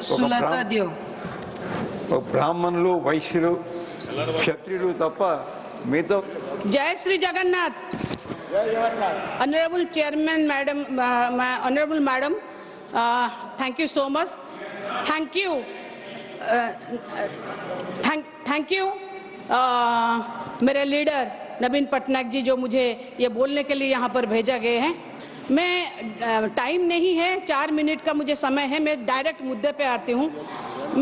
సులత దియో బ్రాహ్మణులు వైశ్యులు క్షత్రియులు తప్ప మిగతా जय Shri Jagannath. Honourable chairman madam, honourable madam, thank you so much. Thank you, thank you मेरे लीडर नवीन पटनायक जी, जो मुझे ये बोलने के लिए यहाँ पर भेजा गए हैं। मैं टाइम नहीं है, 4 मिनट का मुझे समय है, मैं डायरेक्ट मुद्दे पे आती हूँ।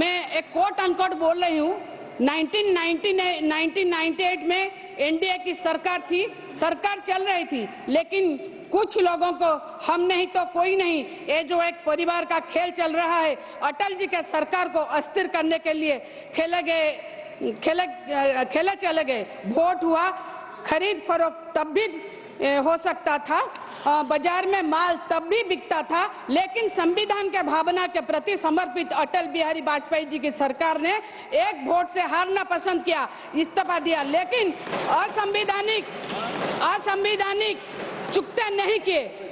मैं एक कोट अनकोट बोल रही हूँ। 1998 में एनडीए की सरकार थी, सरकार चल रही थी, लेकिन कुछ लोगों को हम नहीं तो कोई नहीं, ये जो एक परिवार का खेल चल रहा है, अटल जी के सरकार को अस्थिर करने के लिए खेले चले गए। वोट हुआ, खरीद फरोख्त तब भी हो सकता था, बाजार में माल तब भी बिकता था, लेकिन संविधान के भावना के प्रति समर्पित अटल बिहारी वाजपेयी जी की सरकार ने एक वोट से हारना पसंद किया, इस्तीफा दिया, लेकिन असंवैधानिक चुकते नहीं किए।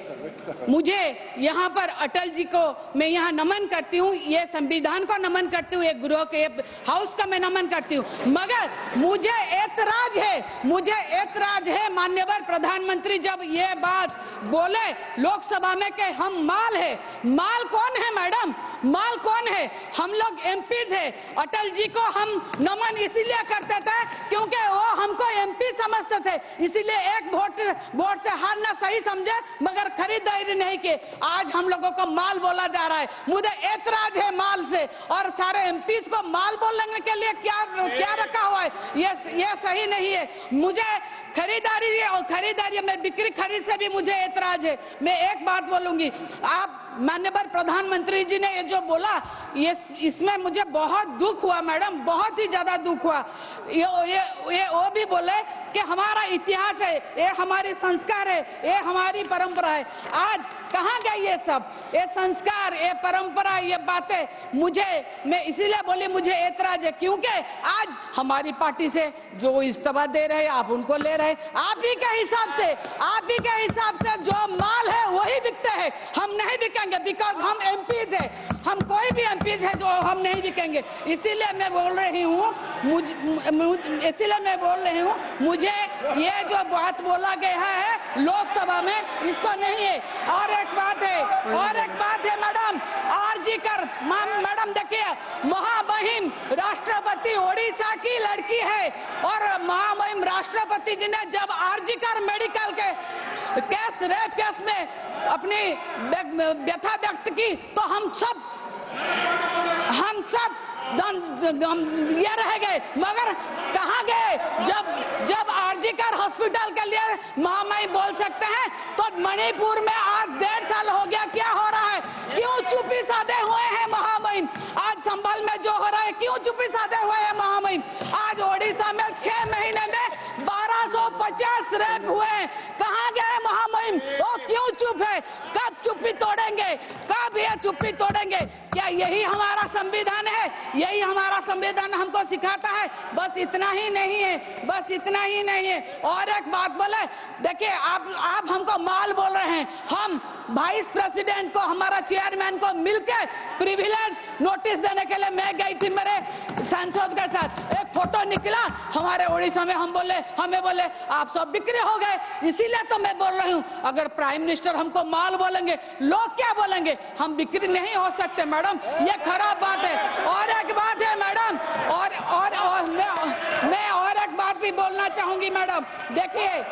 मुझे यहाँ पर अटल जी को मैं यहाँ नमन करती हूँ, ये संविधान को नमन करती हूँ, ये गृह के हाउस का मैं नमन करती हूँ, मगर मुझे ऐतराज है माननीय प्रधानमंत्री जब ये बात बोले लोकसभा में कि हम माल है। माल कौन है मैडम? माल कौन है? हम लोग एमपीज है। अटल जी को हम नमन इसीलिए करते थे क्योंकि वो हमको एमपी समझते थे, इसीलिए एक वोट से हारना सही समझे, मगर खरीदारी नहीं के आज हम लोगों को माल बोला जा रहा है। मुझे ऐतराज है माल से, और सारे एमपीज को माल बोलने के लिए क्या रखा हुआ है, ये सही नहीं है। मुझे खरीदारी में बिक्री खरीद से भी मुझे ऐतराज है। मैं एक बात बोलूंगी, आप माननीय प्रधानमंत्री जी ने ये जो बोला, ये इसमें मुझे बहुत दुख हुआ मैडम, बहुत ही ज्यादा दुख हुआ। ये वो भी बोले कि हमारा इतिहास है, ये हमारी संस्कार है, ये हमारी परंपरा है। आज कहाँ गए ये सब, ये संस्कार, ये परंपरा, ये बातें? मैं इसीलिए बोली मुझे ऐतराज है क्योंकि आज हमारी पार्टी से जो इस्तीफा दे रहे हैं आप उनको ले रहे हैं। आप ही के हिसाब से जो माल है वही बिकते हैं, हम नहीं बिकेंगे, बिकॉज हम एमपीज है, हम कोई भी एमपीज है जो हम नहीं बिकेंगे। इसीलिए मैं बोल रही हूँ, मुझे ये जो बात बोला गया है लोकसभा में, इसको नहीं है। और एक बात है मैडम, आरजी कर मैडम देखिए, महामहिम राष्ट्रपति ओडिशा की लड़की है, और महामहिम राष्ट्रपति जी ने जब आरजी कर मेडिकल के रेप केस में अपनी व्यथा व्यक्त की तो हम सब ये रह गए, मगर कहाँ गए? जब आरजीकर हॉस्पिटल के लिए महामहिम बोल सकते हैं तो मणिपुर में आज 1.5 साल हो गया, क्या हो रहा है? क्यों चुप्पी साधे हुए हैं महामहिम? आज संभल में जो हो रहा है, क्यों चुप्पी साधे हुए हैं महामहिम? आज ओडिशा में 6 महीने में 1250 रेप हुए हैं, कहाँ गए महामहिम? वो क्यों चुप है? कब चुप्पी तोड़ेंगे? कब ये चुप्पी तोड़ेंगे? क्या यही हमारा संविधान है? यही हमारा संविधान हमको सिखाता है? बस इतना ही नहीं है। और एक बात बोले, देखिए आप हमको माल बोल रहे हैं, हम वाइस प्रेसिडेंट को, हमारा चेयरमैन को मिलकर प्रिविलेज नोटिस देने के लिए मैं गई थी मेरे सांसद के साथ, एक फोटो निकला हमारे उड़ीसा में, हमें बोले आप सब बिक्री हो गए। इसीलिए तो मैं बोल रही हूँ, अगर प्राइम मिनिस्टर हमको माल बोलेंगे, लोग क्या बोलेंगे? हम बिक्री नहीं हो सकते मैडम, ये खराब बात है। और एक बात है मैडम, मैं और एक बात भी बोलना चाहूंगी मैडम। देखिए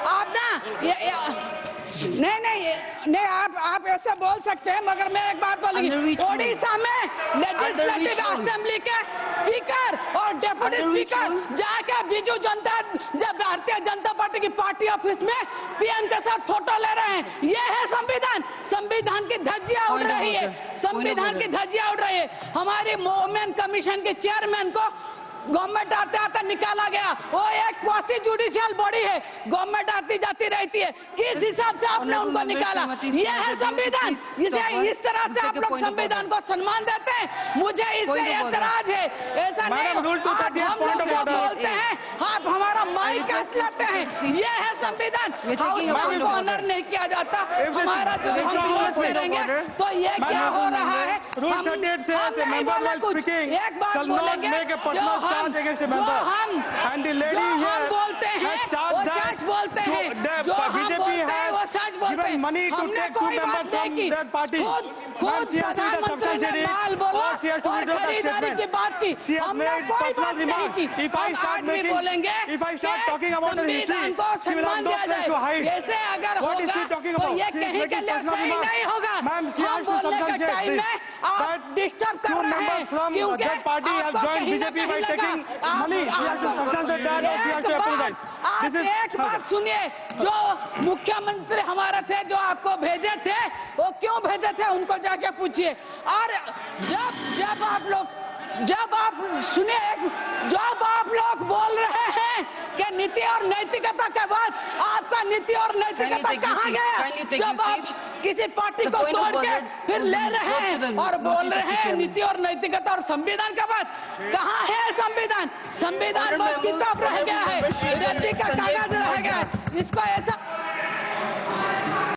आप ना नहीं आप ऐसे बोल सकते हैं, मगर मैं एक बात बोलूंगी, ओडिशा में लेजिस्लेटिव असेंबली के स्पीकर और डेप्यूटी स्पीकर जाके भारतीय जनता पार्टी की पार्टी ऑफिस में पीएम के साथ फोटो ले रहे हैं। ये है संविधान की धज्जियां उड़ रही है, हमारी वुमेन कमीशन के चेयरमैन को गवर्नमेंट आते आते निकाला गया। वो एक क्वासी जुडिशियल बॉडी है, गवर्नमेंट आती जाती रहती है, किस हिसाब से आपने उनको निकाला? ये है संविधान? इसे इस तरह से आप लोग संविधान को सम्मान देते हैं? मुझे इससे एतराज है। ऐसा नहीं, हम लोग जो बोलते हैं आप हमारा माइक काट लेते हैं। ये है संविधान, हाउस में हमको ऑनर नहीं किया जाता। हमारा जो हम विरोध करेंगे तो ये क्या हो रहा है? Rule 38 says a member while speaking shall not make a personal charge against a member. And the lady here has charged that the BJP has given money to take 2 members from their party. Ma'am, she has to be the substantiated or she has to withdraw that statement. She has made personal remarks. If I start talking about her history, she will have no place to hide. What is she talking about? She is making personal remarks. Ma'am, she has to substantiate this. That 2 members from that party have joined BJP by taking money. She has to substantiate that or she has to apologize. आप एक बात सुनिए, जो मुख्यमंत्री हमारे थे जो आपको भेजे थे, वो क्यों भेजे थे उनको जाके पूछिए। और जब आप सुनिए, जब आप लोग बोल रहे हैं कि नीति और नैतिकता के बाद आपका नीति और नैतिकता कहाँ गया? जब आप किसी पार्टी को तोड़ के फिर ले रहे हैं और बोल रहे हैं नीति और नैतिकता और संविधान का बात, कहाँ है संविधान? संविधान बस किताब रह गया है, रद्दी का कागज रह गया है। इसको ऐसा